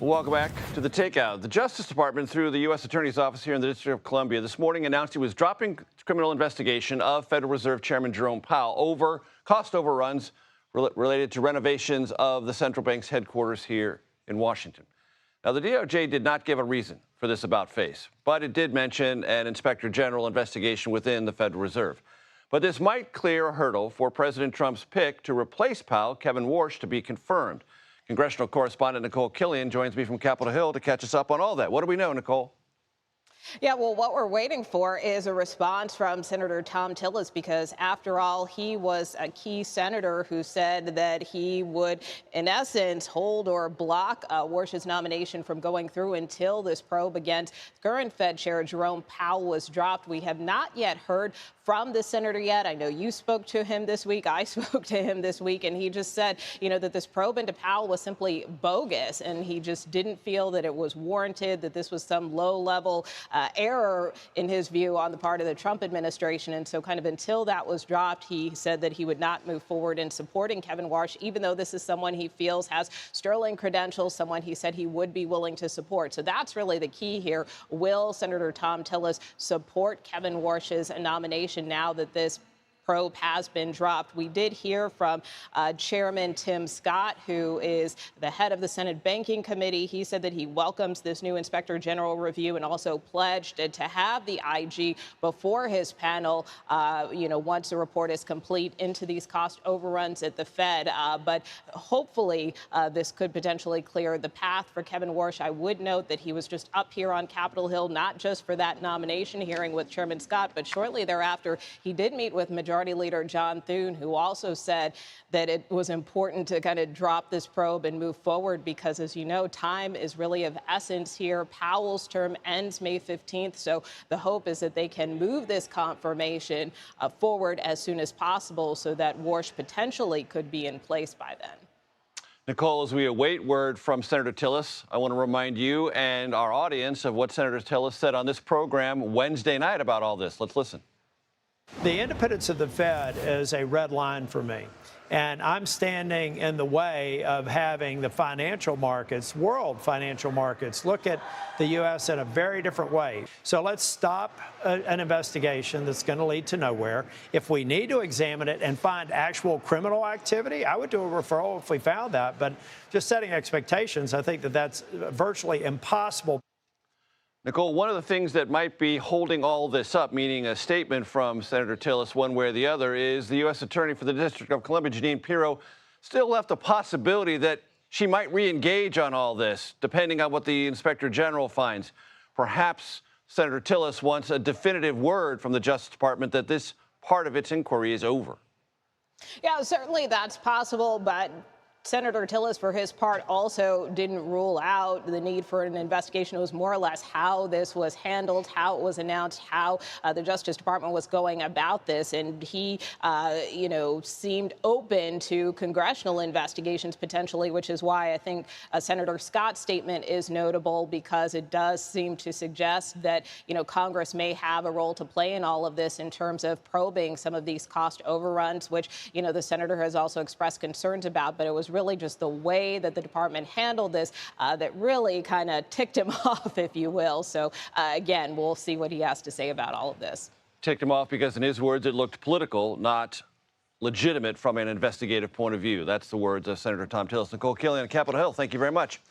Welcome back to the Takeout. The Justice Department, through the U.S. Attorney's Office here in the District of Columbia, this morning announced it was dropping criminal investigation of Federal Reserve Chairman Jerome Powell over cost overruns related to renovations of the central bank's headquarters here in Washington. Now, the DOJ did not give a reason for this about-face, but it did mention an Inspector General investigation within the Federal Reserve. But this might clear a hurdle for President Trump's pick to replace Powell, Kevin Warsh, to be confirmed. Congressional correspondent Nikole Killion joins me from Capitol Hill to catch us up on all that. What do we know, Nikole? Yeah, well, what we're waiting for is a response from Senator Thom Tillis, because after all, he was a key senator who said that he would, in essence, hold or block Warsh's nomination from going through until this probe against current Fed Chair Jerome Powell was dropped. We have not yet heard from the senator yet. I know you spoke to him this week. I spoke to him this week, and he just said, that this probe into Powell was simply bogus, and he just didn't feel that it was warranted, that this was some low-level error, in his view, on the part of the Trump administration. And so kind of until that was dropped, he said that he would not move forward in supporting Kevin Warsh, even though this is someone he feels has sterling credentials, someone he said he would be willing to support. So that's really the key here. Will Senator Thom Tillis support Kevin Warsh's nomination now that this probe has been dropped? We did hear from Chairman Tim Scott, who is the head of the Senate Banking Committee. He said that he welcomes this new Inspector General review and also pledged to have the IG before his panel, once the report is complete into these cost overruns at the Fed. But hopefully this could potentially clear the path for Kevin Warsh. I would note that he was just up here on Capitol Hill, not just for that nomination hearing with Chairman Scott, but shortly thereafter, he did meet with Majority Leader John Thune, who also said that it was important to kind of drop this probe and move forward because, as you know, time is really of essence here. Powell's term ends May 15th, so the hope is that they can move this confirmation forward as soon as possible so that Warsh potentially could be in place by then. Nikole, as we await word from Senator Tillis, I want to remind you and our audience of what Senator Tillis said on this program Wednesday night about all this. Let's listen. The independence of the Fed is a red line for me, and I'm standing in the way of having the financial markets, world financial markets, look at the U.S. in a very different way. So let's stop an investigation that's going to lead to nowhere. If we need to examine it and find actual criminal activity, I would do a referral if we found that. But just setting expectations, I think that that's virtually impossible. Nikole, one of the things that might be holding all this up, meaning a statement from Senator Tillis one way or the other, is the U.S. Attorney for the District of Columbia, Jeanine Pirro, still left a possibility that she might re-engage on all this, depending on what the Inspector General finds. Perhaps Senator Tillis wants a definitive word from the Justice Department that this part of its inquiry is over. Yeah, certainly that's possible, but Senator Tillis, for his part, also didn't rule out the need for an investigation. It was more or less how this was handled, how it was announced, how the Justice Department was going about this. And he, seemed open to congressional investigations potentially, which is why I think Senator Scott's statement is notable, because it does seem to suggest that, Congress may have a role to play in all of this in terms of probing some of these cost overruns, which, the senator has also expressed concerns about. But it was really just the way that the department handled this that really kind of ticked him off, if you will. So, again, we'll see what he has to say about all of this. Ticked him off because, in his words, it looked political, not legitimate from an investigative point of view. That's the words of Senator Thom Tillis. Nikole Killion on Capitol Hill, thank you very much.